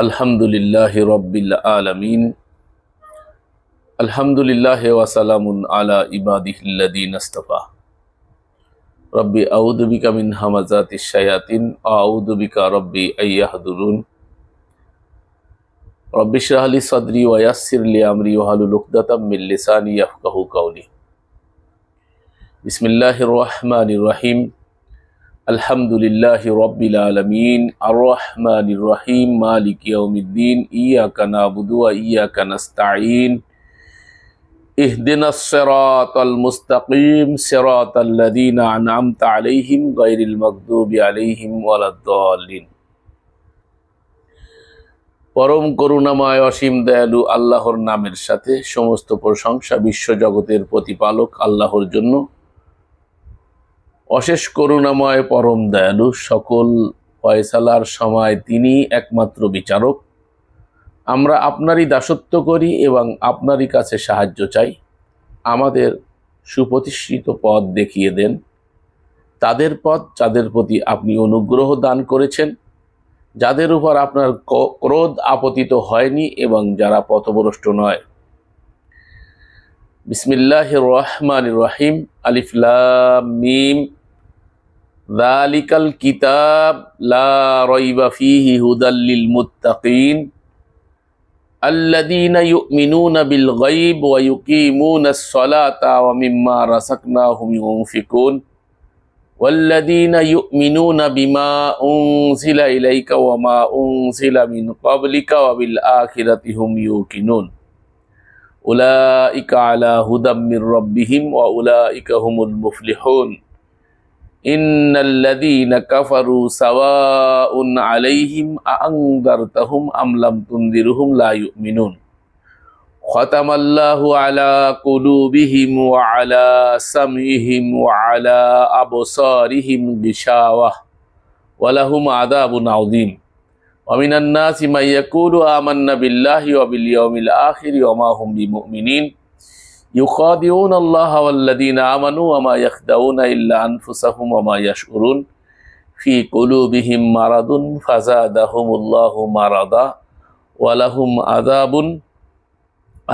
আলহামদুলিল্লাহি রাব্বিল আলামিন। আলহামদুলিল্লাহি ওয়া সালামুন আলা ইবাদিহিল্লাযীনা ইসতাফা। রব্বি আউযু বিকা মিন হামাযাতিশ শায়াতিন ওয়া আউযু বিকা রব্বি আইয়াহদুরুন। রব্বি ইশরাহ লি সাদরি ওয়া ইয়াসসির লি আমরি ওয়াহলুল উকদাতাম মিন লিসানি ইয়াফকাহু কাওলি। বিসমিল্লাহির রহমানির রহিম। আলহামদুলিল্লাহি রাব্বিল আলামিন আর রহমানির রহিম মালিকি ইয়াউমিদ্দিন ইয়্যাকা না'বুদু ওয়া ইয়্যাকা নাস্তাঈন ইহদিনাস সিরাতাল মুস্তাকিম সিরাতাল্লাযীনা আন'আমতা আলাইহিম গায়রিল মাগদুবি আলাইহিম ওয়ালাদ-দাল্লিন। পরম করুণাময় অসীম দয়ালু আল্লাহর নামের সাথে সমস্ত প্রশংসা বিশ্বজগতের প্রতিপালক আল্লাহর জন্য। অশেষ করুণাময় পরম দয়ালু, সকল ফয়সালার সময় তিনি একমাত্র বিচারক। আমরা আপনারই দাসত্ব করি এবং আপনারই কাছে সাহায্য চাই। আমাদের সুপ্রতিষ্ঠিত পথ দেখিয়ে দেন, তাদের পথ যাদের প্রতি আপনি অনুগ্রহ দান করেছেন, যাদের উপর আপনার ক্রোধ আপতিত হয়নি এবং যারা পথভ্রষ্ট নয়। বিসমিল্লাহির রহমানির রহিম। আলিফ লাম মিম। যালিকাল কিতাব লা রাইবা ফীহি হুদাল লিল মুত্তাকিন আল্লাযীনা ইউমিনুনা বিল গায়ব ওয়া ইউকিমুনাস সালাতা ওয়া মিম্মা রাযাকনাহুম ইউনফিকুন ওয়াল্লাযীনা ইউমিনুনা বিমা উনজিলা ইলাইকা ওয়া মা উনজিলা মিন ক্বাবলিকা ওয়া বিল আখিরাতি হুম ইউকিনুন উলাইকা আলা হুদাম মির রাব্বিহিম ওয়া উলাইকা হুমুল মুফলিহুন। ইন্নাল্লাযীনা কাফারু সাওয়াউন আলাইহিম আ'আনযারতাহুম আম লাম তুনযিরহুম লা ইউমিনুন। খাতামাল্লাহু আলা কুলুবিহিম ওয়া আলা সামইহিম ওয়া আলা আবসারিহিম গিশাওয়াহ ওয়া লাহুম আযাবুন আযীম। ওয়া মিনান নাসি মান ইয়াকুলু আমান্না বিল্লাহি ওয়া বিল ইয়াউমিল আখিরি ওয়া মা হুম বিমুমিনিন ইউখাদিউনা আল্লাহা ওয়াল্লাযীনা আমানু ওয়া মা ইয়াখদাউনা ইল্লা আনফুসাহুম ওয়া মা ইয়াশউরুন ফি কুলুবিহিম মারাদুন ফাযাদাহুমুল্লাহু মারাদা ওয়া লাহুম আযাবুন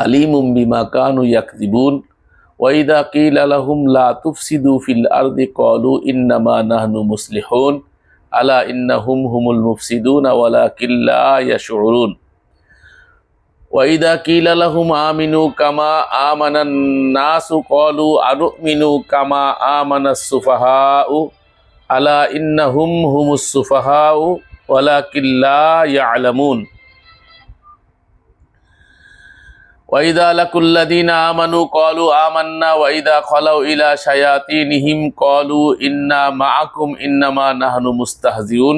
আলীমুম বিমা কানু ইয়াকযিবুন। ওয়া ইযা কিলা লাহুম লা তুফসিদু ফিল আরদি ক্বালু ইন্নামা নাহনু মুসলিহুন আলা ইন্নাহুম হুমুল মুফসিদুন ওয়ালাকিন লা ইয়াশউরুন। ওয়া ইযা কিলা লাহুম আমিনু কামা আমানান নাসু ক্বালু আনুমিনু কামা আমানাস সুফাহাউ আলা ইন্নাহুম হুমুস সুফাহাউ ওয়ালাকিন লা ইয়ালামুন। ওয়া ইযা লাকুল্লাযীনা আমানু ক্বালু আমান্না ওয়া ইযা খালাউ ইলা শায়াতিনহিম ক্বালু ইন্না মাআকুম ইন্নামা নাহনু মুস্তাহজিউন।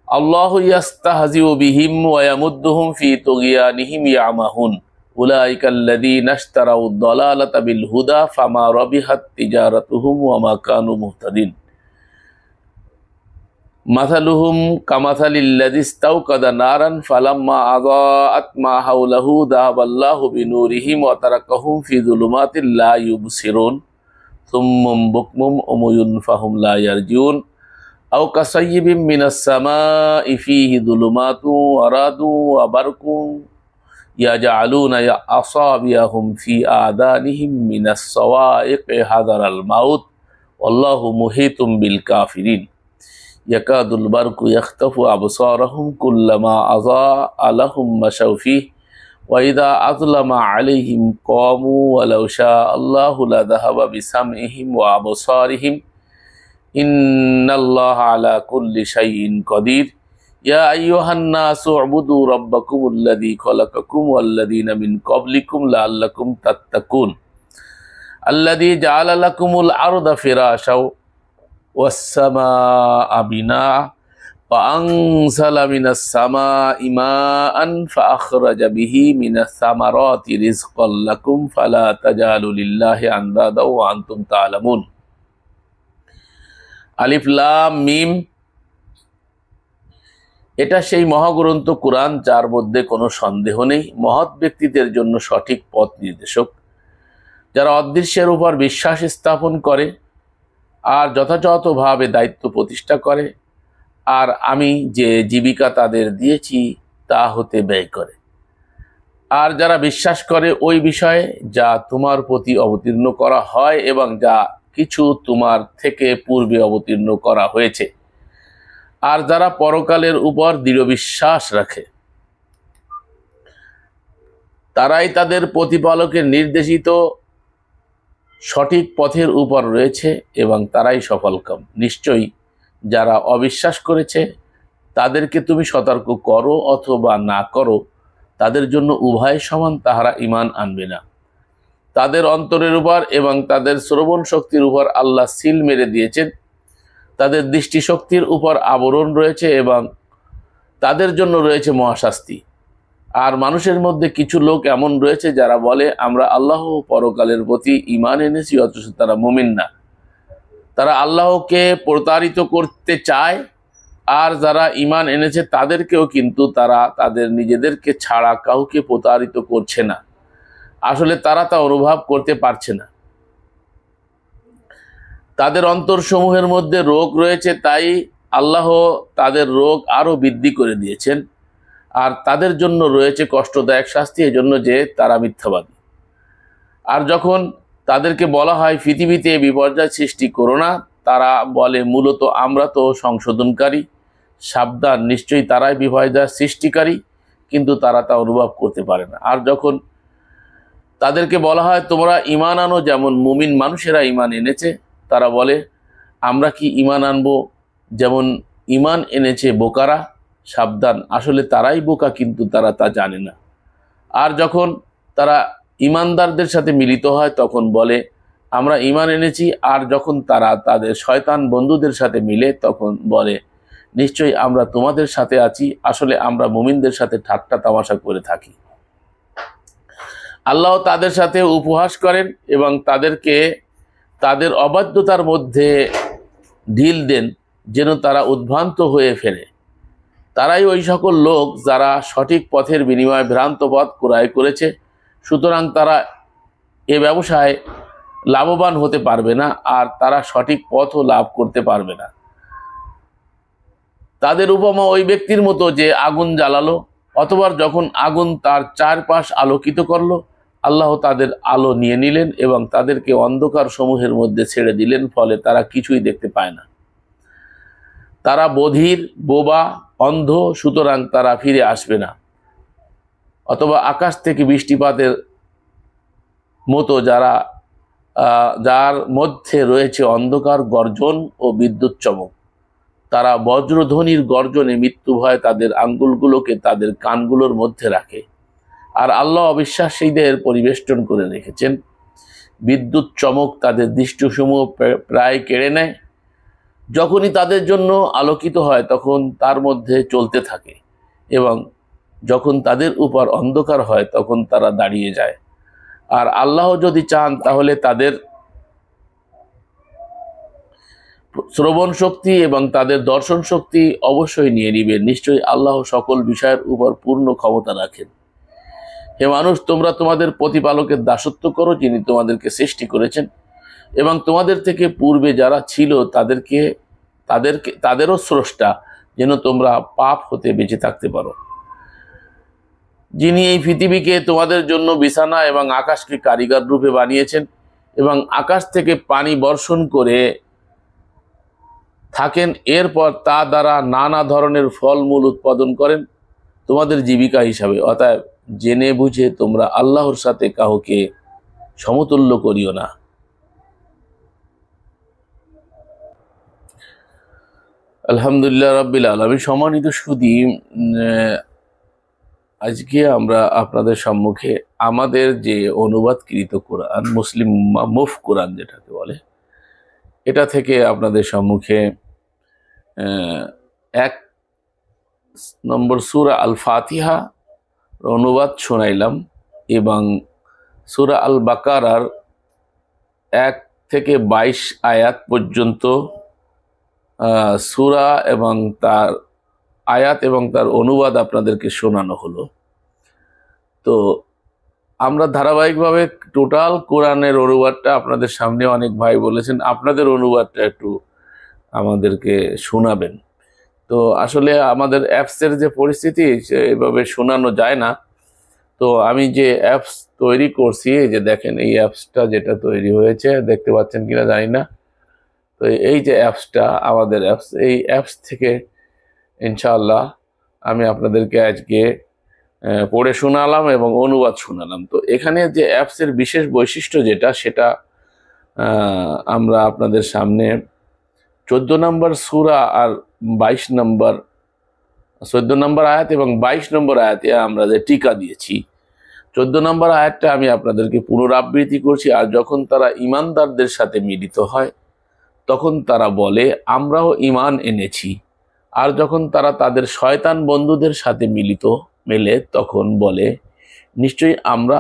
আল্লাহু ইয়াস্তাহজিউ বিহিম ওয়া ইয়ামুদ্দুহুম ফি তুগয়ানিহিম ইয়ামাহুন উলাইকাল্লাযীনা ইশতারাউদ দালালাতা বিল হুদা ফামা রাবিহাত তিজারাতুহুম ওয়া মা কানু মুহতাদিন। মাসালুহুম কামাসালিল্লাযী ইস্তাওকাদা নারান ফালাম্মা আযাআত মা হাওলাহু যাহাবাল্লাহু বিনূরিহিম ওয়া তারাকাহুম ফি যুলুমাতিন লা ইউবসিরুন সুম্মুম বুকমুম উময়ুন ফাহুম লা ইয়ারজিউন আও কাসাইয়্যিবিম মিনাস সামাই ফীহি যুলুমাতুন ওয়া রাদুন ওয়া বারকুন ইয়াজআলুনা আসাবিয়াহুম ফি আযানিহিম মিনাস সাওয়াইqi হাযারাল মাউত ওয়াল্লাহু মুহীতুম বিল কাফিরিন। ইয়াকাদুল বারকু ইয়াখতাফু আবসারাহুম কুল্লামা আযাআ লাহুম মাশাউ ফীহি ওয়া ইযা আযলামা আলাইহিম ক্বামু ওয়া লাউ শাআ আল্লাহু লাযাহাবা বিসামইহিম ওয়া আবসারিহিম ইন্নাল্লাহা আলা কুল্লি শাইইন কাদির। ইয়া আইয়ুহান নাসু উ'বুদু রাব্বাকুমুল্লাযী খালাকাকুম ওয়াল্লাযীনা মিন ক্বাবলিকুম লাআল্লাকুম তাত্তাকুন আল্লাযী জা'আলা লাকুমুল আরদা ফিরাশাও ওয়াস সামাআ বিনাআ ওয়া আনজালা মিনাস সামাই মাআন ফাআখরাজা বিহি মিনাস সামারাতি রিজকাল লাকুম ফালা তাজালু লিল্লাহি আনদাদা ওয়া আনতুম তা'লামুন। আলিফ লাম মিম। এটা সেই মহাগ্রন্থ কুরআন যার মধ্যে কোনো সন্দেহ নেই, মহৎ ব্যক্তিদের জন্য সঠিক পথ নির্দেশক, যারা অদৃশ্যের উপর বিশ্বাস স্থাপন করে আর যথাযথভাবে দায়িত্ব প্রতিষ্ঠা করে আর আমি যে জীবিকা তাদের দিয়েছি তা হতে ব্যয় করে। আর যারা বিশ্বাস করে ওই বিষয়ে যা তোমার প্রতি অবতীর্ণ করা হয় এবং যা কিছু তোমার থেকে পূর্বে অবতীর্ণ করা হয়েছে, আর যারা পরকালের উপর দৃঢ় বিশ্বাস রাখে, তারাই তাদের প্রতিপালকের নির্দেশিত সঠিক পথের উপর রয়েছে এবং তারাই সফলকাম। নিশ্চয়ই যারা অবিশ্বাস করেছে তাদেরকে তুমি সতর্ক করো অথবা না করো, তাদের জন্য উভয় সমান, তাহারা ঈমান আনবে না। তাদের অন্তরের উপর এবং তাদের শ্রবণ শক্তির উপর আল্লাহ সিল মেরে দিয়েছেন, তাদের দৃষ্টিশক্তির উপর আবরণ রয়েছে এবং তাদের জন্য রয়েছে মহাশাস্তি। আর মানুষের মধ্যে কিছু লোক এমন রয়েছে যারা বলে আমরা আল্লাহ ও পরকালের প্রতি ঈমান এনেছি, অথচ তারা মুমিন না। তারা আল্লাহকে প্রতারিত করতে চায়, আর যারা ঈমান এনেছে তাদেরকেও কিন্তু তারা তাদের নিজেদেরকে ছাড়া কাউকে প্রতারিত করছে না। আসলে তারা তা অনুভব করতে পারছে না। তাদের অন্তরসমূহের মধ্যে রোগ রয়েছে, তাই আল্লাহ তাদের রোগ আরো বৃদ্ধি করে দিয়েছেন, আর তাদের জন্য রয়েছে কষ্টদায়ক শাস্তি, এজন্য যে তারা মিথ্যাবাদী। আর যখন তাদেরকে বলা হয় পৃথিবীতে বিপর্যয় সৃষ্টি করো না, তারা বলে মূলত আমরা তো সংশোধনকারী। সাবধান, নিশ্চয়ই তারাই বিপর্যয় সৃষ্টিকারী, কিন্তু তারা তা অনুভব করতে পারে না। আর যখন তাদেরকে বলা হয় তোমরা ঈমান আনো যেমন মুমিন মানুষেরা ঈমান এনেছে, তারা বলে আমরা কি ঈমান আনবো যেমন ঈমান এনেছে বোকারা। সাবধান, আসলে তারাই বোকা, কিন্তু তারা তা জানে না। আর যখন তারা ঈমানদারদের সাথে মিলিত হয় তখন বলে আমরা ঈমান এনেছি, আর যখন তারা তাদের শয়তান বন্ধুদের সাথে মিলে তখন বলে নিশ্চয়ই আমরা তোমাদের সাথে আছি। আসলে আমরা মুমিনদের সাথে ঠাট্টা তামাশা করে থাকি। আল্লাহ তাদের সাথে উপহাস করেন এবং তাদেরকে তাদের অবাধ্যতার মধ্যে ঢিল দেন যেন তারা উদ্ভ্রান্ত হয়ে ফেরে। তারাই ওই সকল লোক যারা সঠিক পথের বিনিময়ে ভ্রান্ত পথ ক্রয় করেছে, সুতরাং তারা এ ব্যবসায় লাভবান হতে পারবে না, আর তারা সঠিক পথও লাভ করতে পারবে না। তাদের উপমা ওই ব্যক্তির মতো যে আগুন জ্বালালো, অথবা যখন আগুন তার চারপাশ আলোকিত করলো, আল্লাহ তাদের আলো নিয়ে নিলেন এবং তাদেরকে অন্ধকার সমূহের মধ্যে ছেড়ে দিলেন, ফলে তারা কিছুই দেখতে পায় না। তারা বধির, বোবা, অন্ধ, সুতরাং তারা ফিরে আসবে না। অথবা আকাশ থেকে বৃষ্টিপাতের মতো যার মধ্যে রয়েছে অন্ধকার, গর্জন ও বিদ্যুৎ চমক। তারা বজ্রধ্বনির গর্জনে মৃত্যু ভয় তাদের আঙ্গুলগুলোকে তাদের কানগুলোর মধ্যে রাখে। আর আল্লাহ অবিশ্বাসীদের পরিবেষ্টন করে রেখেছেন। বিদ্যুৎ চমক তাদের দৃষ্টিসমূহ প্রায় কেড়ে নেয়। যখনই তাদের জন্য আলোকিত হয় তখন তার মধ্যে চলতে থাকে, এবং যখন তাদের উপর অন্ধকার হয় তখন তারা দাঁড়িয়ে যায়। আর আল্লাহ যদি চান তাহলে তাদের শ্রবণ শক্তি এবং তাদের দর্শন শক্তি অবশ্যই নিয়ে নিবেন। নিশ্চয়ই আল্লাহ সকল বিষয়ের উপর পূর্ণ ক্ষমতা রাখেন। হে মানুষ, তোমরা তোমাদের প্রতিপালকের দাসত্ব করো, যিনি তোমাদেরকে সৃষ্টি করেছেন এবং তোমাদের থেকে পূর্বে যারা ছিল তাদেরও স্রষ্টা, যেন তোমরা পাপ হতে বেঁচে থাকতে পারো। যিনি এই পৃথিবীকে তোমাদের জন্য বিছানা এবং আকাশকে কারিগর রূপে বানিয়েছেন এবং আকাশ থেকে পানি বর্ষণ করে থাকেন, এরপর তা দ্বারা নানা ধরনের ফলমূল উৎপাদন করেন তোমাদের জীবিকা হিসাবে। অতএব জেনে বুঝে তোমরা আল্লাহর সাথে কাউকে সমতুল্য করিও না। আলহামদুলিল্লাহ রাব্বিল আলামিন। সম্মানিত সুধী, আজকে আমরা আপনাদের সম্মুখে আমাদের যে অনুবাদকৃত কোরআন, মুসলিম মুফ কোরআন যেটাকে বলে, এটা থেকে আপনাদের সম্মুখে 1 নম্বর সূরা আল ফাতিহা অনুবাদ শোনাইলাম এবং সূরা আল বাকারার 1 থেকে 22 আয়াত পর্যন্ত সূরা এবং তার আয়াত এবং তার অনুবাদ আপনাদেরকে শোনানো হলো। তো আমরা ধারাবাহিকভাবে টোটাল কোরআনের অনুবাদটা আপনাদের সামনে, অনেক ভাই বলেছেন আপনাদের অনুবাদটা একটু আমাদেরকে শোনাবেন। তো তো আসলে আমাদের অ্যাপসের যে পরিস্থিতি এভাবে শোনানো যায় না। তো আমি যে অ্যাপস তৈরি করছি, এই যে দেখেন এই অ্যাপসটা যেটা তৈরি হয়েছে, দেখতে পাচ্ছেন কিনা জানি না। তো এই যে অ্যাপসটা আমাদের অ্যাপস, এই অ্যাপস থেকে ইনশাআল্লাহ আমি আপনাদেরকে আজকে পড়ে শোনালাম এবং অনুবাদ শোনালাম। তো এখানে যে অ্যাপসের বিশেষ বৈশিষ্ট্য যেটা, সেটা আমরা আপনাদের সামনে 14 নম্বর সূরা আর 22 নম্বর 14 নম্বর আয়াত এবং 22 নম্বর আয়াতে আমরা যে টিকা দিয়েছি, 14 নম্বর আয়াতটা আমি আপনাদেরকে পুনরাবৃত্তি করছি। আর যখন তারা ইমানদারদের সাথে মিলিত হয় তখন তারা বলে আমরাও ঈমান এনেছি। আর যখন তারা তাদের শয়তান বন্ধুদের সাথে মেলে তখন বলে নিশ্চয়ই আমরা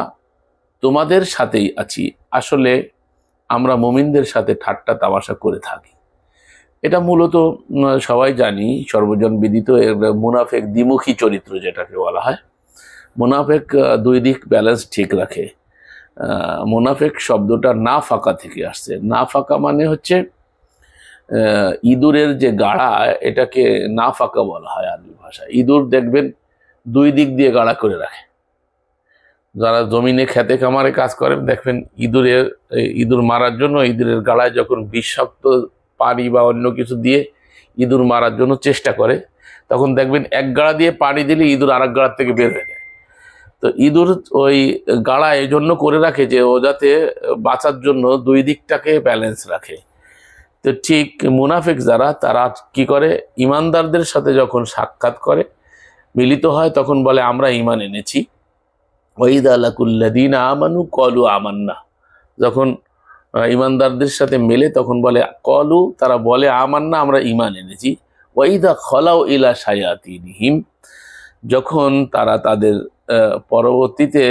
তোমাদের সাথেই আছি। আসলে আমরা মুমিনদের সাথে ঠাট্টা তামাশা করে থাকি। এটা মূলত সবাই জানি, সর্বজন বিদিত মুনাফেক দ্বিমুখী চরিত্র যেটাকে বলা হয়। মুনাফেক দুই দিক ব্যালেন্স ঠিক রাখে। মুনাফেক শব্দটা না ফাঁকা থেকে আসছে। না ফাঁকা মানে হচ্ছে ইঁদুরের যে গাড়া, এটাকে না ফাঁকা বলা হয় আরবি ভাষায়। ইঁদুর দেখবেন দুই দিক দিয়ে গাড়া করে রাখে। যারা জমিনে খেতে খামারে কাজ করেন দেখবেন ইঁদুর মারার জন্য ইঁদুরের গাড়ায় যখন বিষাক্ত পানি বা অন্য কিছু দিয়ে ইঁদুর মারার জন্য চেষ্টা করে, তখন দেখবেন এক গাড়া দিয়ে পানি দিলে ইঁদুর আর এক গাড়ার থেকে বের হয়ে যায়। তো ইঁদুর ওই গাড়া এই জন্য করে রাখে যে ও যাতে বাঁচার জন্য দুই দিকটাকে ব্যালেন্স রাখে। তো ঠিক মুনাফিক যারা, তারা কি করে, ইমানদারদের সাথে যখন সাক্ষাৎ করে, মিলিত হয়, তখন বলে আমরা ঈমান এনেছি। ওয়াইদা লাকুল্লাযীনা আমানু ক্বালু আমান্না, যখন ইমানদারদের সাথে মেলে তখন বলে ক্বালু, তারা বলে আমান্না, আমরা ঈমান এনেছি। ওয়াইদা খলাউ ইলা শায়াতিনহিম, যখন তারা তাদের পরবর্তীতে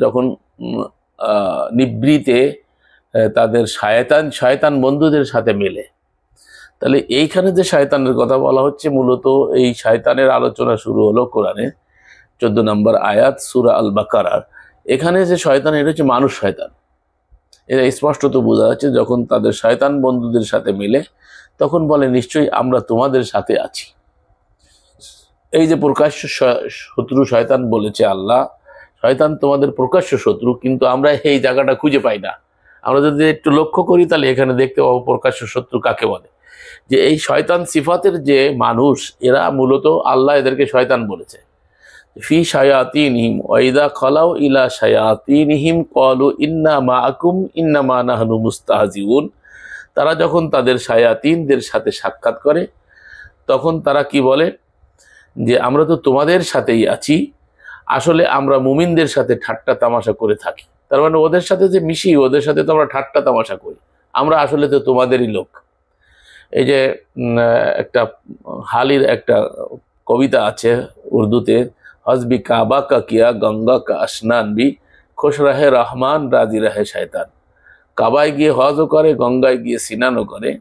যখন নিবৃতে তাদের শয়তান বন্ধুদের সাথে মেলে। তাহলে এইখানে যে শয়তানের কথা বলা হচ্ছে, মূলত এই শয়তানের আলোচনা শুরু হলো কোরআনে 14 নম্বর আয়াত সূরা আল বাকারার। এখানে যে শয়তান, এটা হচ্ছে মানুষ শয়তান। এটা স্পষ্টত বোঝা যাচ্ছে, যখন তাদের শয়তান বন্ধুদের সাথে মেলে তখন বলে নিশ্চয়ই আমরা তোমাদের সাথে আছি। এই যে প্রকাশ্য শত্রু শয়তান বলেছে আল্লাহ, শয়তান তোমাদের প্রকাশ্য শত্রু, কিন্তু আমরা এই জায়গাটা খুঁজে পাই না। আমরা যদি একটু লক্ষ্য করি তাহলে এখানে দেখতে পাবো প্রকাশ্য শত্রু কাকে বলে। যে এই শয়তান সিফাতের যে মানুষ, এরা মূলত আল্লাহ এদেরকে শয়তান বলেছে। ফি শায়াতিনহিম ওয়াইদা খালাউ ইলা শায়াতিনহিম ক্বালু ইন্না মাআকুম ইন্নামা নাহনু মুস্তাহজিউন, তারা যখন তাদের শায়াতিনদের সাথে সাক্ষাৎ করে তখন তারা কি বলে যে আমরা তো তোমাদের সাথেই আছি, আসলে আমরা মুমিনদের সাথে ঠাট্টা তামাশা করে থাকি। তার মানে ওদের সাথে যে মিশি, ওদের সাথে তো আমরা ঠাট্টা তামাশা করি, আমরা আসলে তো তোমাদেরই লোক। এই যে একটা হালির একটা কবিতা আছে উর্দুতে, হজবি কাবা কা কিয়া গঙ্গা কা আসনান বি, খুশ রাহে রহমান রাজি রাহে শয়তান। কাবায় গিয়ে হজও করে, গঙ্গায় গিয়ে স্নানও করে,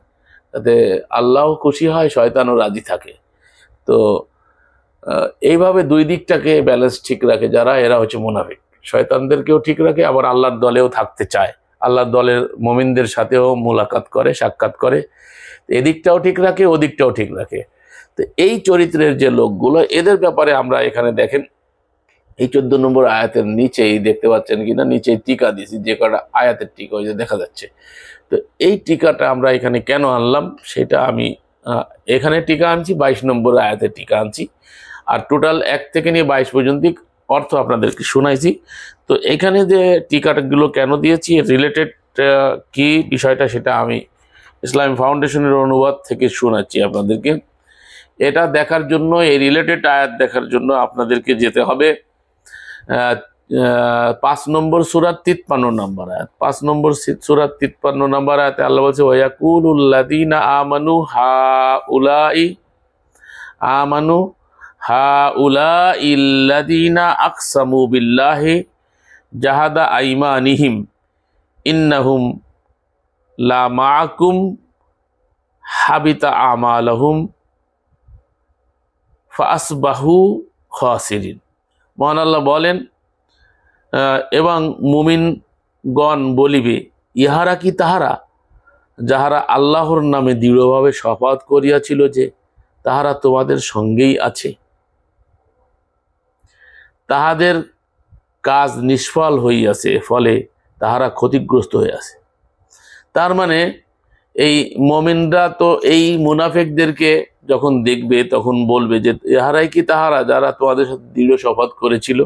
তাতে আল্লাহ খুশি হয়, শয়তানও রাজি থাকে। তো এইভাবে দুই দিকটাকে ব্যালেন্স ঠিক রাখে যারা, এরা হচ্ছে মুনাফিক। শয়তানদেরকেও ঠিক রাখে, আবার আল্লাহর দলেও থাকতে চায়, আল্লাহর দলের মুমিনদের সাথেও মোলাকাত করে, সাক্ষাৎ করে। এদিকটাও ঠিক রাখে, ওদিকটাও ঠিক রাখে। তো এই চরিত্রের যে লোকগুলো, এদের ব্যাপারে আমরা এখানে দেখেন এই 14 নম্বর আয়াতের নিচেই দেখতে পাচ্ছেন কিনা, নিচে টিকা দিয়েছি, যে কটা আয়াতের টিকা ওই যে দেখা যাচ্ছে। তো এই টিকাটা আমরা এখানে কেন আনলাম সেটা আমি এখানে টিকা আনছি, 22 নম্বর আয়াতের টিকা আনছি, আর টোটাল 1 থেকে নিয়ে 22 পর্যন্ত অর্থ আপনাদেরকে শোনাইছি। তো এখানে যে টিকাগুলো কেন দিয়েছি, রিলেটেড কি বিষয়টা, সেটা আমি ইসলামী ফাউন্ডেশনের অনুবাদ থেকে শোনাচ্ছি আপনাদেরকে। এটা দেখার জন্য, এই রিলেটেড আয়াত দেখার জন্য আপনাদেরকে যেতে হবে 5 নম্বর সূরার 53 নম্বর আয়াত। 5 নম্বর সূরার 53 নম্বর আয়াতে আল্লাহ বলছে ওয়ায়াকুলুল্লাযীনা আমানু হাউলাইল্লাযীনা আকসামু বিল্লাহি জাহাদা আইমানিহিম ইন্নাহুম লা মাআকুম হাবিতা আমালুহুম ফাসবাহু খাসিরিন। মহান আল্লাহ বলেন, এবং মুমিনগণ বলিবে, ইহারা কি তাহারা যাহারা আল্লাহর নামে দৃঢ়ভাবে শপথ করিয়াছিল যে তাহারা তোমাদের সঙ্গেই আছে, তাহাদের কাজ নিষ্ফল হইয়াছে, ফলে তাহারা ক্ষতিগ্রস্ত হয়ে আছে। তার মানে এই মুমিনরা তো এই মুনাফিকদেরকে যখন দেখবে তখন বলবে যে ইহারাই কি তাহারা যারা তোমাদের সাথে দৃঢ় শপথ করেছিল,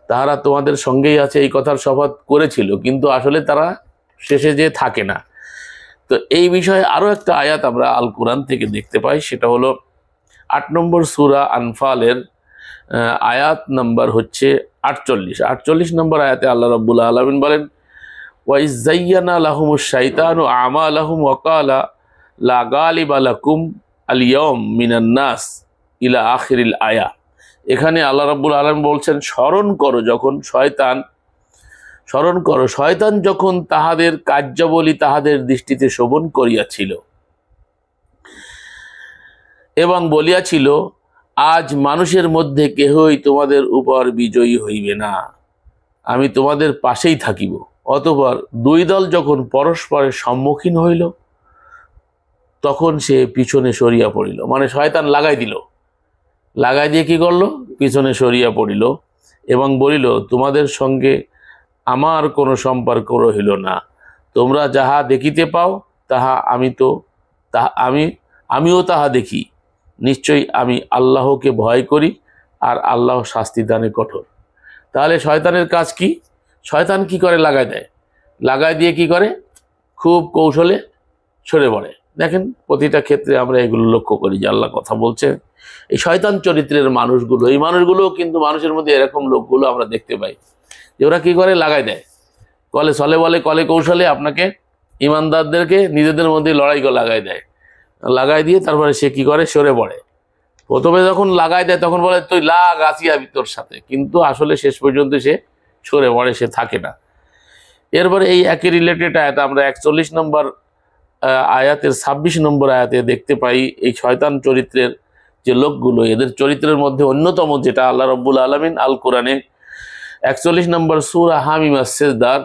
তাহারা তোমাদের সঙ্গেই আছে, এই কথার শপথ করেছিল, কিন্তু আসলে তারা শেষে যে থাকে না। তো এই বিষয়ে আরো একটা আয়াত আমরা আল কোরআন থেকে দেখতে পাই, সেটা হলো 8 নম্বর সূরা আনফালের আয়াত নাম্বার হচ্ছে 48 নম্বর আয়াতে আল্লাহ রাব্বুল আলামিন বলেন, ওয়াইজ যায়্যানা লাহুমুশ শাইতানু আমালাহুম ওয়া ক্বালা লা গালিবা লাকুম আল ইয়াওম মিনান নাস ইলা আখিরিল আয়া। এখানে আল্লাহ রাব্বুল আলামিন বলছেন, স্মরণ করো শয়তান যখন তাহাদের কার্যাবলী তাহাদের দৃষ্টিতে শোভন করিয়াছিল এবং বলিয়াছিল, আজ মানুষের মধ্যে কেহই তোমাদের উপর বিজয়ী হইবে না, আমি তোমাদের পাশেই থাকিব। অতঃপর দুই দল যখন পরস্পরের সম্মুখীন হইল তখন সে পিছনে সরিয়া পড়িল। মানে শয়তান লাগাই দিয়ে কি করলো? পিছনে সরিয়া পড়িল এবং বলিল, তোমাদের সঙ্গে আমার কোনো সম্পর্ক রহিল না, তোমরা যাহা দেখিতে পাও তাহা আমিও তাহা দেখি, নিশ্চয়ই আমি আল্লাহকে ভয় করি আর আল্লাহ শাস্তি দানে কঠোর। তাহলে শয়তানের কাজ কি? শয়তান কি করে? লাগাই দিয়ে কি করে? খুব কৌশলে সরে পড়ে। দেখেন প্রতিটা ক্ষেত্রে আমরা এগুলো লক্ষ্য করি যে আল্লাহ কথা বলছে এই শয়তান চরিত্রের মানুষগুলো, এই মানুষগুলো কিন্তু মানুষের মধ্যে এরকম লোকগুলো আমরা দেখতে পাই যে ওরা কি করে? লাগাই দেয়, কলে কৌশলে আপনাকে ইমানদারদেরকে নিজেদের মধ্যে লড়াই লাগাই দেয়, লাগাই দিয়ে তারপরে সে কি করে? সরে পড়ে। প্রথমে যখন লাগাই দেয় তখন বলে তুই লাগ, আসি আমি তোর সাথে, কিন্তু আসলে শেষ পর্যন্ত সে সরে পড়ে, সে থাকে না। এরপরে এই একই রিলেটেড আয়াত আমরা 41 নম্বর আয়াতের 26 নম্বর আয়াতে দেখতে পাই এই শয়তান চরিত্রের যে লোকগুলো, এদের চরিত্রের মধ্যে অন্যতম যেটা আল্লাহ রাব্বুল আলামিন আল কোরআনে 41 নম্বর সূরা হামিম আস-সিজদার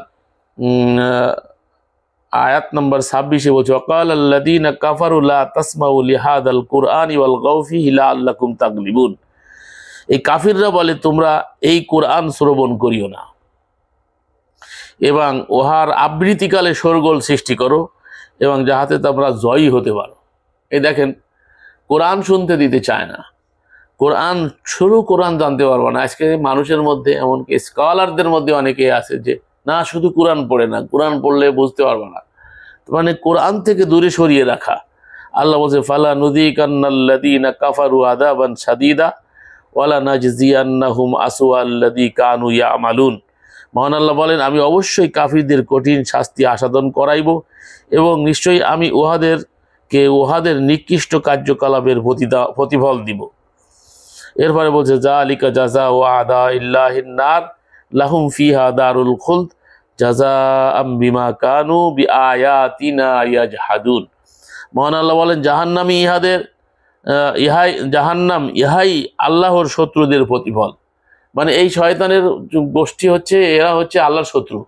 আয়াত নম্বর 26 বলছে, ওয়াকাল আল্লাযীনা কাফারু লা তাসমাউ লিহাদাল কুরআনি ওয়ালগাউ ফীহি লাআল্লাকুম তাগলিবুন। এই কাফিররা বলে তোমরা এই কোরআন শ্রবণ করিও না এবং উহার আবৃত্তিকালে শোরগোল সৃষ্টি করো এবং যাহাতে তোমরা জয়ী হতে পারো। এই দেখেন, কোরআন শুনতে দিতে চায় না, কোরআন জানতে পারবো না। আজকে মানুষের মধ্যে এমনকি স্কলারদের মধ্যে অনেকে আছে যে না, শুধু কোরআন পড়ে না, কোরআন পড়লে বুঝতে পারবো না, মানে কোরআন থেকে দূরে সরিয়ে রাখা। আল্লাহ বলছে, ফালা নুযিকান্নাল্লাযীনা কাফারু আযাবান শাদীদা ওয়ালা নাজজিয়ান্নাহুম আসওয়াল্লাযী কানু ইয়ামালুন। মহান আল্লাহ বলেন, আমি অবশ্যই কাফিরদের কঠিন শাস্তি আস্বাদন করাইব এবং নিশ্চয়ই আমি উহাদের নিকৃষ্ট কার্যকলাপের প্রতিফল দিব। এরপরে বলছে, যালিকা জাযাউ আদাইল্লাহিন নার লাহুম ফিহা দারুল খুলদ জাযাআম বিমা কানু বিআয়াতিনা ইয়াজহাদুন। মহান আল্লাহ বলেন, ইহাই আল্লাহর শত্রুদের প্রতিফল। মানে এই শয়তানের গোষ্ঠী হচ্ছে, এরা হচ্ছে আল্লাহর শত্রু।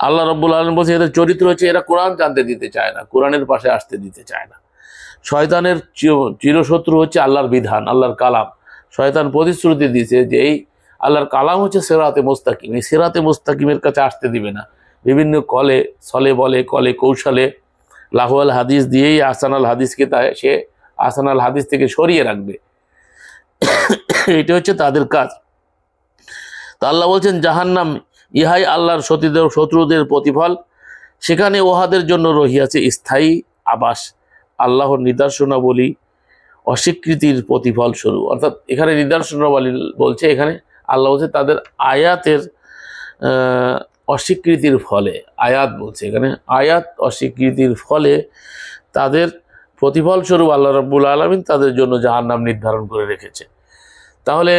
আল্লাহ রাব্বুল আলামিন বলছে এদের চরিত্র হচ্ছে এরা কোরআন জানতে দিতে চায় না, কোরআনের পাশে আসতে দিতে চায় না। শয়তানের চিরশত্রু হচ্ছে আল্লাহর বিধান, আল্লাহর কালাম। শয়তান প্রতিশ্রুতি দিয়েছে যে এই আল্লাহর কালাম হচ্ছে সিরাতে মুস্তাকিম, এই সিরাতে মুস্তাকিমের কাছে আসতে দিবে না। বিভিন্ন কলে কৌশলে লাহুয়াল হাদিস দিয়েই আহসানাল হাদিসকে সে আহসানাল হাদিস থেকে সরিয়ে রাখবে। এটা হচ্ছে তাদের কাজ। তা আল্লাহ বলছেন, জাহান্নাম ইহাই আল্লাহর শত্রুদের প্রতিফল, সেখানে উহাদের জন্য রহিয়াছে স্থায়ী আবাস। আল্লাহর নিদর্শনাবলী অস্বীকৃতির প্রতিফল স্বরূপ। অর্থাৎ এখানে নিদর্শনাবলী বলছে, এখানে আল্লাহ বলছে তাদের আয়াতের অস্বীকৃতির ফলে, আয়াত বলছে এখানে, আয়াত অস্বীকৃতির ফলে তাদের প্রতিফল স্বরূপ আল্লাহ রাব্বুল আলামিন তাদের জন্য জাহান্নাম নির্ধারণ করে রেখেছে। তাহলে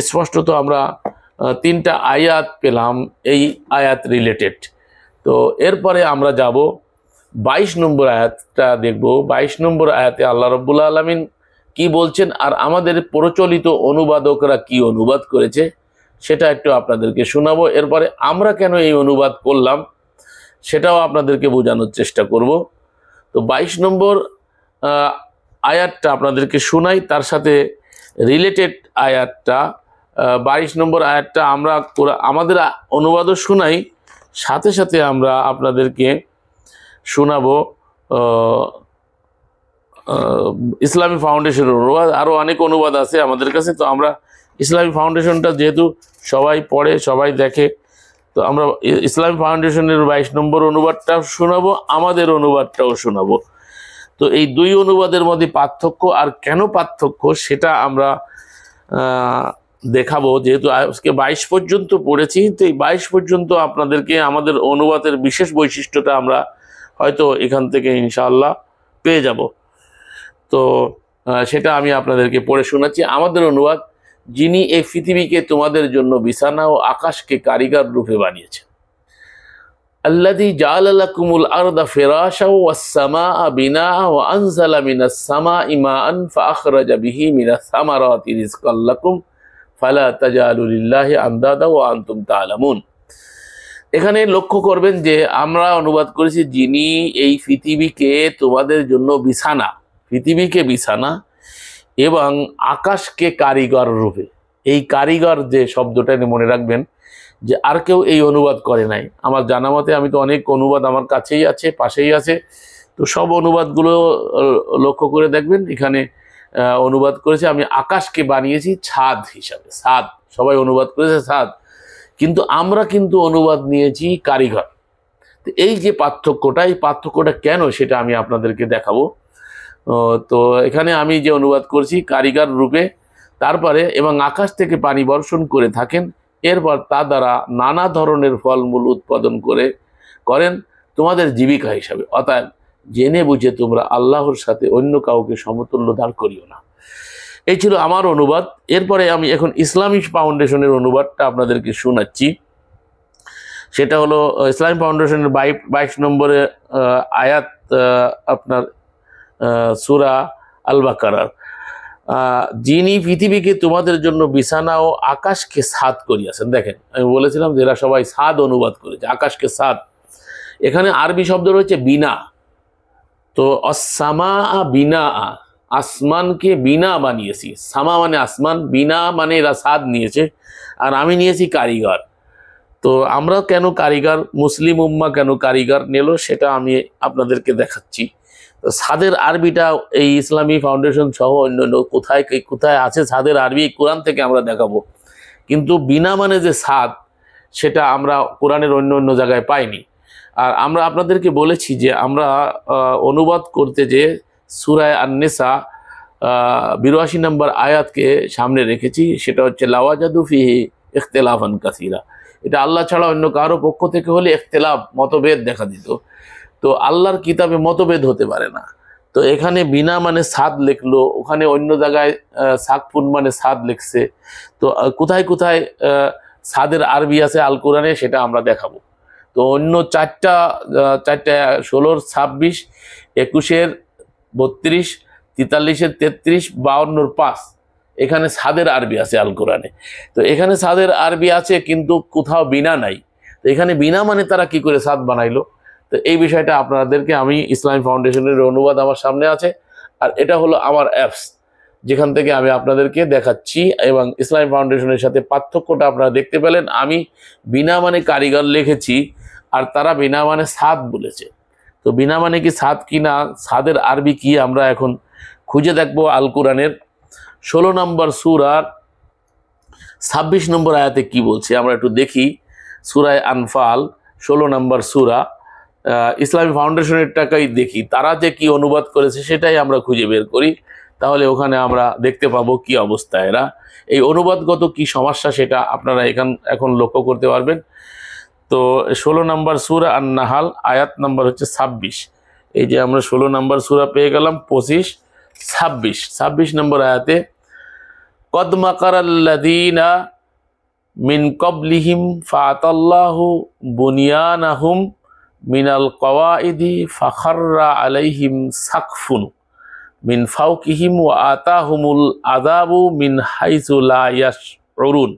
স্পষ্টত আমরা 3টা আয়াত পেলাম এই আয়াত রিলেটেড। তো এরপরে আমরা যাব 22 নম্বর আয়াতটা দেখব। 22 নম্বর আয়াতে আল্লাহ রাব্বুল আলামিন কি বলছেন আর আমাদের প্রচলিত অনুবাদকরা কি অনুবাদ করেছে সেটা একটু আপনাদেরকে শোনাবো। এরপরে আমরা কেন এই অনুবাদ করলাম সেটাও আপনাদেরকে বোঝানোর চেষ্টা করব। তো 22 নম্বর আয়াতটা আপনাদেরকে শোনাই, তার সাথে রিলেটেড আয়াতটা 22 নম্বর আয়াতটা আমরা আমাদের অনুবাদও শোনাই, সাথে সাথে আমরা আপনাদেরকে শোনাবো ইসলামী ফাউন্ডেশনের অনুবাদ। আরও অনেক অনুবাদ আছে আমাদের কাছে, তো আমরা ইসলামী ফাউন্ডেশনটা যেহেতু সবাই পড়ে সবাই দেখে, তো আমরা ইসলামী ফাউন্ডেশনের 22 নম্বর অনুবাদটাও শোনাবো, আমাদের অনুবাদটাও শোনাবো। তো এই দুই অনুবাদের মধ্যে পার্থক্য আর কেন পার্থক্য সেটা আমরা দেখাবো। যেহেতু আজকে 22 পর্যন্ত পড়েছি, তো এই 22 পর্যন্ত আপনাদেরকে আমাদের অনুবাদের বিশেষ বৈশিষ্ট্যটা আমরা হয়তো এখান থেকে ইনশাআল্লাহ পেয়ে যাব। তো সেটা আমি আপনাদেরকে পড়ে শোনাচ্ছি। আমাদের অনুবাদ: যিনি এই পৃথিবীকে তোমাদের জন্য বিছানা ও আকাশকে কারিগর রূপে বানিয়েছেন। আল্লাযী জাআলা লাকুমুল আরদা ফিরাশা ওয়াস সামাআ বিনাআ ওয়া আনজালা মিনাস সামাই মাআন ফাআখরাজা বিহি মিনাস সামারাতি রিজকাল লাকুম ফালা তাজালু লিল্লাহি আনদাদা ওয়া আনতুম তা'লামুন। এখানে লক্ষ্য করবেন যে আমরা অনুবাদ করেছি যিনি এই পৃথিবীকে তোমাদের জন্য বিছানা, পৃথিবীকে বিছানা এবং আকাশকে কারিগর রূপে। এই কারিগর যে শব্দটা মনে রাখবেন যে আর কেউ এই অনুবাদ করে নাই আমার জানা মতে। আমি তো অনেক অনুবাদ আমার কাছেই আছে, পাশেই আছে, তো সব অনুবাদগুলো লক্ষ্য করে দেখবেন এখানে অনুবাদ করেছে আমি আকাশকে বানিয়েছি ছাদ হিসাবে। ছাদ সবাই অনুবাদ করেছে ছাদ, কিন্তু আমরা কিন্তু অনুবাদ নিয়েছি কারিগর। তো এই যে পার্থক্যটা, এই পার্থক্যটা কেন সেটা আমি আপনাদেরকে দেখাবো। তো এখানে আমি যে অনুবাদ করছি কারিগর রূপে, তারপরে এবং আকাশ থেকে পানি বর্ষণ করে থাকেন, এরপর তা দ্বারা নানা ধরনের ফলমূল উৎপাদন করেন তোমাদের জীবিকা হিসাবে। অতএব জেনে বুঝে তোমরা আল্লাহর সাথে অন্য কাউকে সমতুল্য দাঁড় করিও না। এই ছিল আমার অনুবাদ। এরপরে আমি এখন ইসলামী ফাউন্ডেশনের অনুবাদটা আপনাদেরকে শোনাচ্ছি। সেটা হলো ইসলামী ফাউন্ডেশনের 22 নম্বরে আয়াত, আপনার সূরা আল বাকারার। যিনি পৃথিবীকে তোমাদের জন্য বিছানা ও আকাশকে ছাদ করিয়াছেন। দেখেন আমি বলেছিলাম যে এরা সবাই ছাদ অনুবাদ করেছে, আকাশকে ছাদ। এখানে আরবি শব্দ রয়েছে বিনা। তো অসামা বিনা, আসমানকে বিনা বানিয়েছি। সামা মানে আসমান, বিনা মানে এরা ছাদ নিয়েছে, আর আমি নিয়েছি কারিগর। তো আমরা কেন কারিগর, মুসলিম উম্মাহ কেন কারিগর নিল সেটা আমি আপনাদেরকে দেখাচ্ছি। ছাদের আরবিটা এই ইসলামী ফাউন্ডেশন সহ অন্যান্য কোথায় কোথায় আছে ছাদের আরবি, কোরআন থেকে আমরা দেখাবো। কিন্তু বিনা মানে যে ছাদ সেটা আমরা কোরআনের অন্য অন্য জায়গায় পাইনি। আর আমরা আপনাদেরকে বলেছি যে আমরা অনুবাদ করতে যে সূরা আন-নিসা 82 নম্বর আয়াতকে সামনে রেখেছি, সেটা হচ্ছে লাওয়াজাদু ফিহি ইখতিলাফান কাসীরা। এটা আল্লাহ ছাড়া অন্য কারো পক্ষ থেকে হলে ইখতিলাফ, মতভেদ দেখা দিত। তো আল্লাহর কিতাবে মতভেদ হতে পারে না। তো এখানে বিনা মানে ছাদ লিখলো, ওখানে অন্য জায়গায় সাকফুন মানে ছাদ লিখছে। তো কোথায় কোথায় ছাদের আরবি আছে আল কোরআনে সেটা আমরা দেখাবো। তো অন্য চারটা 16-র 26, 21-এর 32, 43-এর 33, 52-র 5 এখানে ছাদের আরবি আছে আল কোরআনে। তো এখানে ছাদের আরবি আছে কিন্তু কোথাও বিনা নাই। তো এখানে বিনা মানে তারা কি করে ছাদ বানাইলো, তো এই বিষয়টা আপনাদেরকে আমি ইসলামী ফাউন্ডেশনের অনুবাদ আমার সামনে আছে, আর এটা হলো আমার অ্যাপস যেখান থেকে আমি আপনাদেরকে দেখাচ্ছি। এবং ইসলামী ফাউন্ডেশনের সাথে পার্থক্যটা আপনারা দেখতে পেলেন। আমি বিনা মানে কারিগর লিখেছি আর তারা বিনা মানে ছাদ বলেছে। তো বিনা মানে কি ছাদ কি না, ছাদের আরবি কি আমরা এখন খুঁজে দেখবো আল কোরআনের 16 নম্বর সূরার 26 নম্বর আয়াতে কি বলছে আমরা একটু দেখি। সূরায়ে আনফাল 16 নম্বর সূরা, ইসলামী ফাউন্ডেশনের টাকাই দেখি তারা যে কি অনুবাদ করেছে সেটাই আমরা খুঁজে বের করি, তাহলে ওখানে আমরা দেখতে পাবো কি অবস্থা। এরা এই অনুবাদগত কি সমস্যা সেটা আপনারা এখন লক্ষ্য করতে পারবেন। তো 16 নম্বর সূরা আন-নাহাল আয়াত নম্বর হচ্ছে 26। এই যে আমরা 16 নম্বর সূরা পেয়ে গেলাম, 25, 26 নম্বর আয়াতে কদ মাকারাল্লাযীনা মিন ক্বাবলিহিম ফাআতাল্লাহু বুনিয়ানাহুম মিনাল কওয়াইদি ফাখাররা আলাইহিম সাকফুন মিন ফাওকিহিম ওয়া আতাহুমুল আযাবু মিন হাইসু লা ইয়াশউরুন।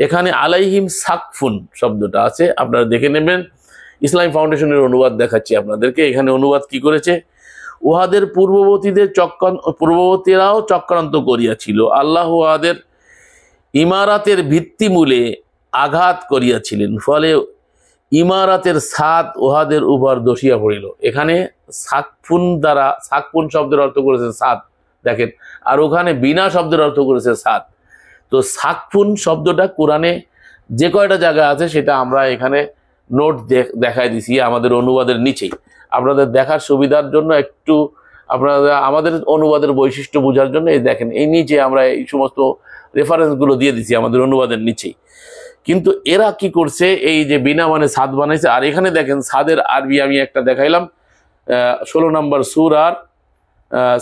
এখানে আলাইহিম সাকফুন শব্দটা আছে, আপনারা দেখে নেবেন। ইসলামী ফাউন্ডেশনের অনুবাদ দেখাচ্ছি আপনাদেরকে। এখানে অনুবাদ কি করেছে, উহাদের পূর্ববর্তীরাও চক্রান্ত করিয়াছিল। আল্লাহ উহাদের ইমারাতের ভিত্তিমূলে আঘাত করিয়াছিলেন, ফলে ইমারাতের ছাদ উহাদের উপর দোষিয়া পড়িল। এখানে সাকফুন দ্বারা, সাকফুন শব্দের অর্থ করেছে ছাদ, দেখেন, আর ওখানে বিনা শব্দের অর্থ করেছে ছাদ। তো সাকফুন শব্দটা কোরআনে যে কয়টা জায়গা আছে সেটা আমরা এখানে নোট দেখাই দিছি আমাদের অনুবাদের নিচেই। আপনাদের দেখার সুবিধার জন্য একটু আপনারা আমাদের অনুবাদের বৈশিষ্ট্য বোঝার জন্য এই দেখেন, এই নিচে আমরা এই সমস্ত রেফারেন্সগুলো দিয়ে দিছি আমাদের অনুবাদের নিচেই। কিন্তু এরা কি করছে, এই যে বিনা মানে ছাদ বানাইছে। আর এখানে দেখেন ছাদের আরবি আমি একটা দেখাইলাম 16 নম্বর সূরার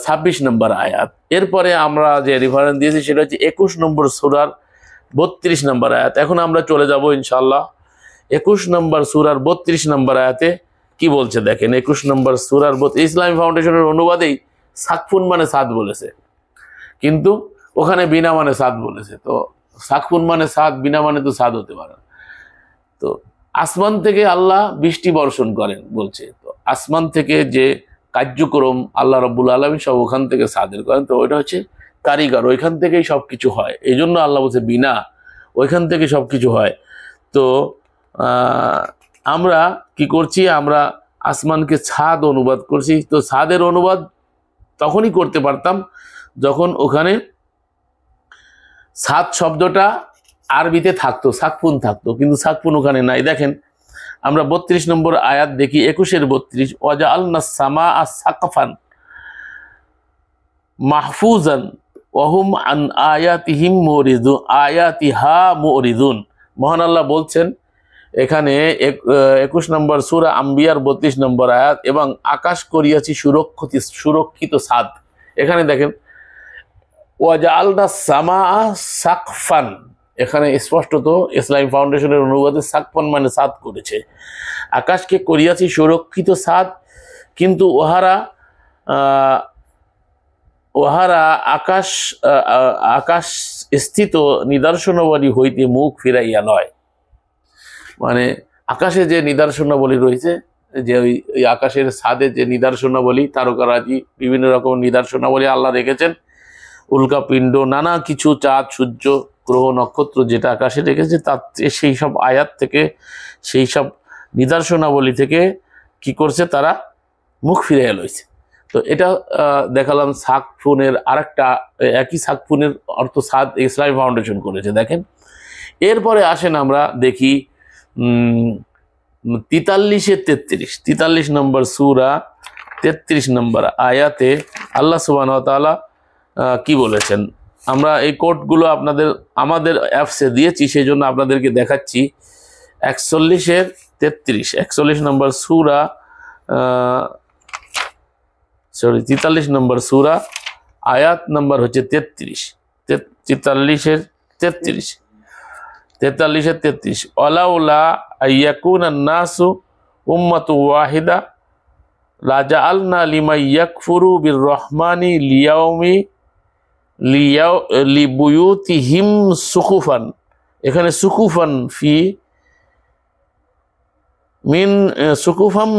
26 নম্বর আয়াত। এরপরে আমরা যে রেফারেন্স দিয়েছি সেটা হচ্ছে 21 নম্বর সূরার 32 নম্বর আয়াত। এখন আমরা চলে যাব ইনশাআল্লাহ 21 নম্বর সূরার 32 নম্বর আয়াতে কি বলছে দেখেন। 21 নম্বর সূরার ইসলামী ফাউন্ডেশনের অনুবাদেই সাকফুন মানে ছাদ বলেছে, কিন্তু ওখানে বিনা মানে ছাদ বলেছে। তো সাকফুন মানে ছাদ, বিনা মানে তো ছাদ হতে পারে। তো আসমান থেকে আল্লাহ বৃষ্টি বর্ষণ করেন বলছে। তো আসমান থেকে যে কার্যক্রম আল্লাহ রাব্বুল আলামিন সব ওখান থেকে সাদের করেন। তো ওইটা হচ্ছে কারিগর, ওইখান থেকেই সব কিছু হয়। এই জন্য আল্লাহ বলছে বিনা, ওইখান থেকে সব কিছু হয়। তো আমরা কি করছি, আমরা আসমানকে ছাদ অনুবাদ করছি। তো ছাদের অনুবাদ তখনই করতে পারতাম যখন ওখানে ছাদ শব্দটা আরবিতে থাকতো, সাকফুন থাকতো, কিন্তু সাকফুন ওখানে নাই। দেখেন আমরা 32 নম্বর আয়াত দেখি, 21-এর 32, ওয়াজআলনাস সামাআ সাকফান মাহফুজান ওয়াহুম আন আয়াতিহা মুরিদুন। মহান আল্লাহ বলছেন এখানে 21 নম্বর সূরা আম্বিয়ার 32 নম্বর আয়াত, এবং আকাশ করিয়াছি সুরক্ষিত ছাদ। এখানে দেখেন ওয়াজআলনাস সামাআ সাকফান, এখানে স্পষ্টত ইসলামী ফাউন্ডেশনের অনুবাদে সাকফান মানে ছাদ করেছে। আকাশকে করিয়াছি সুরক্ষিত ছাদ, কিন্তু ওহারা আকাশ স্থিত নিদর্শনাবলী হইতে মুখ ফিরাইয়া নয়। মানে আকাশে যে নিদর্শনাবলী রয়েছে, যে ওই আকাশের ছাদে যে নিদর্শনাবলী, তারকারাজি, বিভিন্ন রকম নিদর্শনাবলী আল্লাহ রেখেছেন, উল্কাপিণ্ড, নানা কিছু, চাঁদ, সূর্য, গ্রহ, নক্ষত্র যেটা আকাশে রেখেছে, তার সেই সব আয়াত থেকে, সেই সব নিদর্শনাবলী থেকে কি করছে, তারা মুখ ফিরিয়ে লইছে। তো এটা দেখালাম সাকফুনের আরেকটা, একই সাকফুনের অর্থ ছাদ ইসলামী ফাউন্ডেশন করেছে। দেখেন এরপরে আসেন আমরা দেখি 43 নম্বর সূরা 33 নম্বর আয়াতে আল্লাহ সুবহানাহু ওয়া তাআলা কি বলেছেন। আমরা এই কোডগুলো আমাদের অ্যাপসে দিয়েছি, সেই জন্য আপনাদেরকে দেখাচ্ছি। 41 নম্বর সূরা 43 নম্বর সূরা আয়াত নম্বর হচ্ছে 33। 43 ওয়ালাউলা আইয়াকুনান নাসু উম্মাতু ওয়াহিদা লাজাআলনা লিমান ইয়াকফুরু বিররহমানি লিবুয়ুতিহিম সুকুফান। এখানে সুকুফান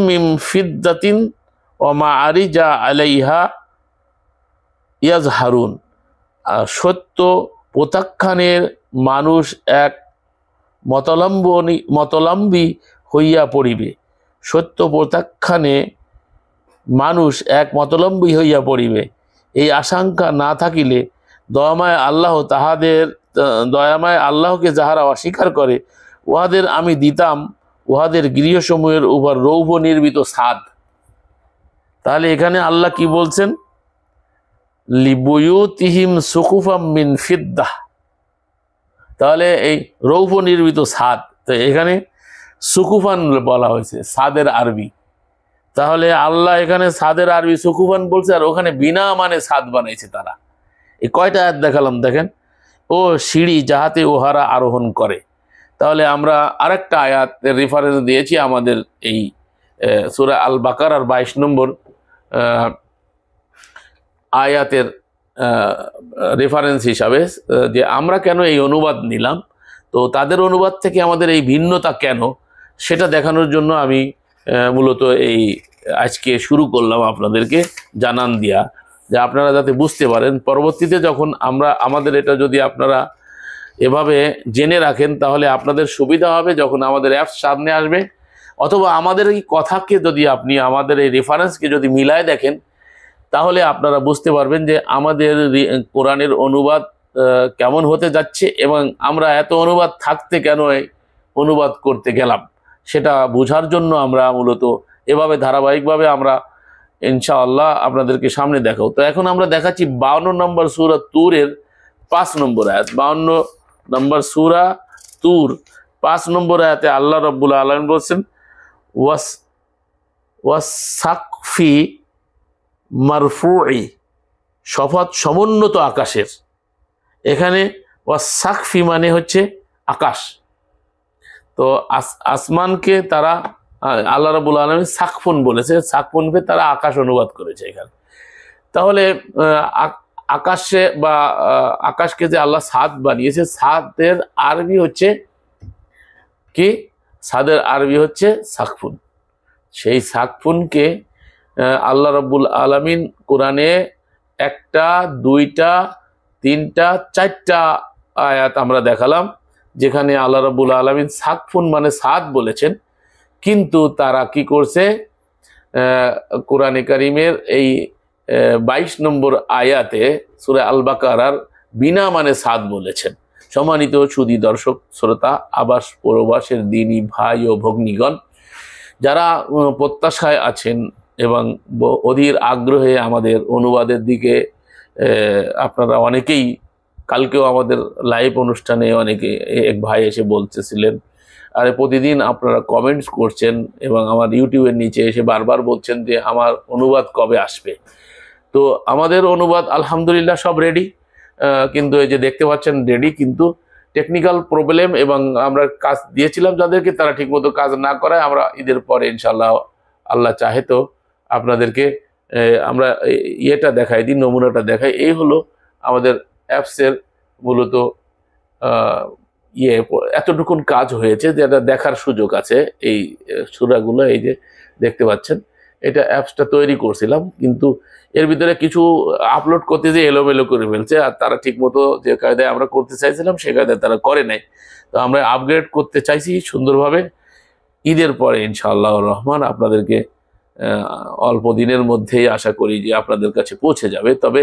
মিন ফিদ্দাতিন ওয়া মাআরিজা আলাইহা ইয়াজহারুন। সত্য প্রত্যাখ্যানের মানুষ এক মতলম্বী হইয়া পড়িবে। সত্য প্রত্যাখ্যানে মানুষ এক মতলম্বী হইয়া পড়িবে। এই আশঙ্কা না থাকিলে দয়াময় আল্লাহকে যাহারা অস্বীকার করে, উহাদের আমি দিতাম উহাদের গৃহসমূহের উপর রৌপ্য নির্মিত ছাদ। তাহলে এখানে আল্লাহ কি বলছেন, লিবুয়ুতিহিম সুকুফাম মিন ফিদ্দাহ, তাহলে এই রৌপ্য নির্মিত ছাদ। তো এখানে সুকুফান বলা হয়েছে, ছাদের আরবি। তাহলে আল্লাহ এখানে ছাদের আরবি সুকুফান বলছে, আর ওখানে বিনা মানে ছাদ বানাইছে তারা। এই কয়টা আয়াত দেখালাম দেখেন। ও সিঁড়ি যাহাতে ওহারা আরোহণ করে। তাহলে আমরা আরেকটা আয়াতের রেফারেন্স দিয়েছি আমাদের এই সূরা আল বাকারার 22 নম্বর আয়াতের রেফারেন্স হিসাবে, যে আমরা কেন এই অনুবাদ নিলাম, তো তাদের অনুবাদ থেকে আমাদের এই ভিন্নতা কেন, সেটা দেখানোর জন্য আমি মূলত এই আজকে শুরু করলাম আপনাদেরকে জানান দিয়া, যে আপনারা যাতে বুঝতে পারেন পরবর্তীতে যখন আমাদের এটা যদি আপনারা এভাবে জেনে রাখেন তাহলে আপনাদের সুবিধা হবে যখন আমাদের অ্যাপস সামনে আসবে, অথবা আমাদের এই কথাকে যদি আপনি আমাদের এই রেফারেন্সকে যদি মিলায় দেখেন তাহলে আপনারা বুঝতে পারবেন যে আমাদের কোরআনের অনুবাদ কেমন হতে যাচ্ছে এবং আমরা এত অনুবাদ থাকতে কেন অনুবাদ করতে গেলাম সেটা বোঝার জন্য আমরা মূলত এভাবে ধারাবাহিকভাবে আমরা ইনশাআল্লাহ আপনাদেরকে সামনে দেখাবো। তো এখন আমরা দেখাচ্ছি 52 নম্বর সূরা তুরের 5 নম্বর আয়াত। 52 নম্বর সূরা তুর 5 নম্বর আয়াতে আল্লাহ রাব্বুল আলামিন বলেছেন ওয়াসাকফি মারফুই, শপথ সমুন্নত আকাশের। এখানে ওয়াসাকফি মানে হচ্ছে আকাশ। তো আসমানকে তারা আল্লাহ রাব্বুল আলামিন সাকফুন বলেছে, সাকফুনকে তারা আকাশ অনুবাদ করেছে এখানে। তাহলে আকাশে বা আকাশকে যে আল্লাহ সাদ বানিয়েছে, সাদের আরবি হচ্ছে কি? সাদের আরবি হচ্ছে সাকফুন। সেই সাকফুনকে আল্লাহ রাব্বুল আলামিন কোরআনে 1টা 2টা 3টা 4টা আয়াত আমরা দেখালাম যেখানে আল্লাহ রাব্বুল আলামিন সাকফুন মানে সাদ বলেছেন, কিন্তু তারা কি করছে? কোরআনে কারিমের এই 22 নম্বর আয়াতে সূরা আল বাকারার বিনা মানে সাদ বলেছেন। সম্মানিত সুধী দর্শক শ্রোতা, আবাস প্রবাসের দিনী ভাই ও ভগ্নীগণ, যারা প্রত্যাশায় আছেন এবং অধীর আগ্রহে আমাদের অনুবাদের দিকে আপনারা অনেকেই, কালকেও আমাদের লাইভ অনুষ্ঠানে অনেকে এক ভাই এসে বলতেছিলেন, আরে প্রতিদিন আপনারা কমেন্টস করছেন এবং আমার ইউটিউবের নিচে এসে বারবার বলছেন যে আমার অনুবাদ কবে আসবে। তো আমাদের অনুবাদ আলহামদুলিল্লাহ সব রেডি, কিন্তু এই যে দেখতে পাচ্ছেন রেডি, কিন্তু টেকনিক্যাল প্রবলেম এবং আমরা কাজ দিয়েছিলাম যাদেরকে, তারা ঠিকমতো কাজ না করায় আমরা ঈদের পরে ইনশাল্লাহ আল্লাহ চাহে তো আপনাদেরকে আমরা ইয়েটা দেখাই দিই, নমুনাটা দেখাই। এই হলো আমাদের অ্যাপসের মূলত এতটুকুন কাজ হয়েছে যেটা দেখার সুযোগ আছে। এই সূরাগুলো এই যে দেখতে পাচ্ছেন, এটা অ্যাপসটা তৈরি করছিলাম, কিন্তু এর ভিতরে কিছু আপলোড করতে যে এলোমেলো করে ফেলছে, আর তারা ঠিকমতো যে কায়দায় আমরা করতে চাইছিলাম সে কায়দায় তারা করে নাই। তো আমরা আপগ্রেড করতে চাইছি সুন্দরভাবে। ঈদের পরে ইনশাআল্লাহ রহমান আপনাদেরকে অল্প দিনের মধ্যেই আশা করি যে আপনাদের কাছে পৌঁছে যাবে। তবে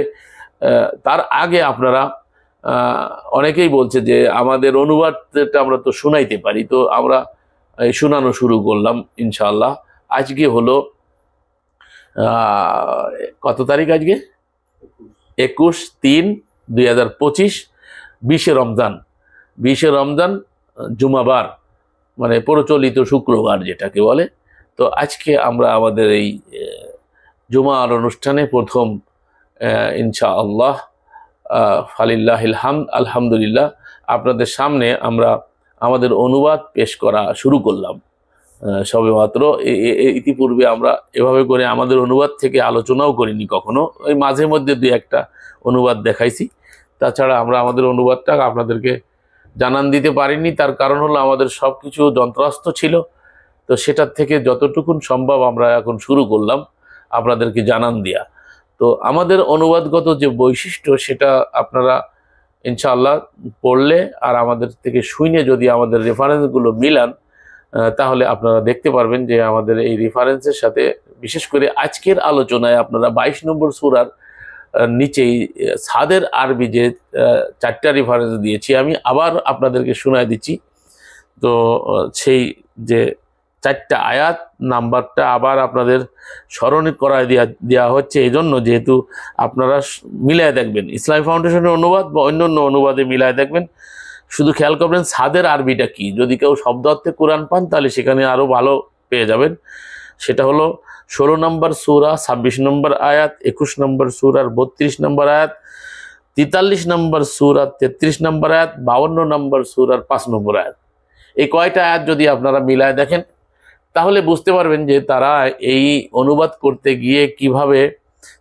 তার আগে আপনারা অনেকেই বলছে যে আমাদের অনুবাদটা আমরা তো শোনাইতে পারি, তো আমরা শোনানো শুরু করলাম ইনশাআল্লাহ। আজকে হলো কত তারিখ? আজকে 21/3/2025, 20শে রমজান। 20শে রমজান জুমাবার, মানে প্রচলিত শুক্রবার যেটাকে বলে। তো আজকে আমরা আমাদের এই জুমার অনুষ্ঠানে প্রথম ইনশাআল্লাহ ফালিল্লাহিল হামদ, আলহামদুলিল্লাহ আপনাদের সামনে আমরা আমাদের অনুবাদ পেশ করা শুরু করলাম সবেমাত্র। ইতিপূর্বে আমরা এভাবে করে আমাদের অনুবাদ থেকে আলোচনাও করিনি কখনো, ওই মাঝে মধ্যে 2-1টা অনুবাদ দেখাইছি। তাছাড়া আমরা আমাদের অনুবাদটা আপনাদেরকে জানান দিতে পারিনি, তার কারণ হলো আমাদের সব কিছু যন্ত্রাস্ত্র ছিল। তো সেটার থেকে যতটুকুন সম্ভব আমরা এখন শুরু করলাম আপনাদেরকে জানান দিয়া। তো আমাদের অনুবাদগত যে বৈশিষ্ট্য সেটা আপনারা ইনশাআল্লাহ পড়লে আর আমাদের থেকে শুনে যদি আমাদের রেফারেন্সগুলো মিলান তাহলে আপনারা দেখতে পারবেন যে আমাদের এই রেফারেন্সের সাথে, বিশেষ করে আজকের আলোচনায় আপনারা 22 নম্বর সূরার নিচেই সাদের আরবি যে 4টা রেফারেন্স দিয়েছি, আমি আবার আপনাদেরকে শোনায় দিচ্ছি। তো সেই যে 4টা আয়াত নাম্বারটা আবার আপনাদের স্মরণ করায় দেওয়া হচ্ছে, এই জন্য যেহেতু আপনারা মিলায় দেখবেন ইসলামী ফাউন্ডেশনের অনুবাদ বা অন্যান্য অনুবাদে মিলায় দেখবেন। শুধু খেয়াল করবেন সাদের আরবিটা কি, যদি কেউ শব্দ অর্থে কোরআন পান তাহলে সেখানে আরও ভালো পেয়ে যাবেন। সেটা হলো 16 নম্বর সূরা 26 নম্বর আয়াত, 21 নম্বর সূরার 32 নম্বর আয়াত, 43 নম্বর সূরার 33 নম্বর আয়াত, 52 নম্বর সূরার 5 নম্বর আয়াত। এই কয়টা আয়াত যদি আপনারা মিলায় দেখেন তাহলে বুঝতে পারবেন যে তারা এই অনুবাদ করতে গিয়ে কিভাবে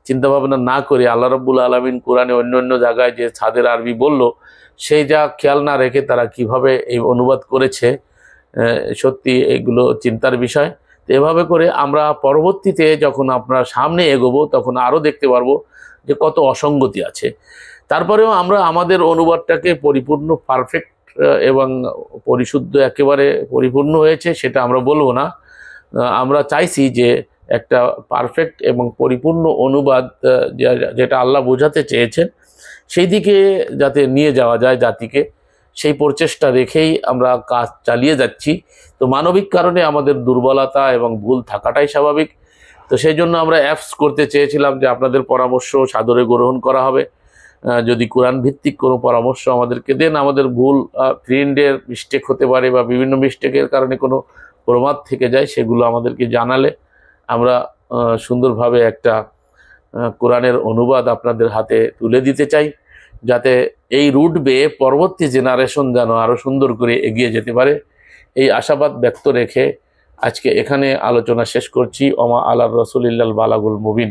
চিন্তাভাবনা না করে আল্লাহ রাব্বুল আলামিন কোরআনে অন্য জায়গায় যে ছাদের আরবি বলল সেই যা খেয়াল না রেখে তারা কিভাবে এই অনুবাদ করেছে। সত্যি এগুলো চিন্তার বিষয়। এভাবে করে আমরা পরবর্তীতে যখন আমরা সামনে এগোবো তখন আরও দেখতে পারবো যে কত অসঙ্গতি আছে। তারপরেও আমরা আমাদের অনুবাদটাকে পরিপূর্ণ পারফেক্ট এবং পরিশুদ্ধ একেবারে পরিপূর্ণ হয়েছে সেটা আমরা বলবো না। আমরা চাইছি যে একটা পারফেক্ট এবং পরিপূর্ণ অনুবাদ যেটা আল্লাহ বোঝাতে চেয়েছেন সেই দিকে যাতে নিয়ে যাওয়া যায় জাতিকে, সেই প্রচেষ্টা রেখেই আমরা কাজ চালিয়ে যাচ্ছি। তো মানবিক কারণে আমাদের দুর্বলতা এবং ভুল থাকাটাই স্বাভাবিক। তো সেই জন্য আমরা অ্যাপস করতে চেয়েছিলাম যে আপনাদের পরামর্শ সাদরে গ্রহণ করা হবে। যদি কোরআন ভিত্তিক কোনো পরামর্শ আমাদেরকে দেন, আমাদের ভুল প্রিন্টের মিস্টেক হতে পারে বা বিভিন্ন মিস্টেকের কারণে কোনো প্রমাদ থেকে যায়, সেগুলো আমাদেরকে জানালে আমরা সুন্দরভাবে একটা কোরআনের অনুবাদ আপনাদের হাতে তুলে দিতে চাই, যাতে এই রুট বেয়ে পরবর্তী জেনারেশন যেন আরও সুন্দর করে এগিয়ে যেতে পারে। এই আশাবাদ ব্যক্ত রেখে আজকে এখানে আলোচনা শেষ করছি। ওমা আলার রসুলিল্লাল বালাগুল মুবিন।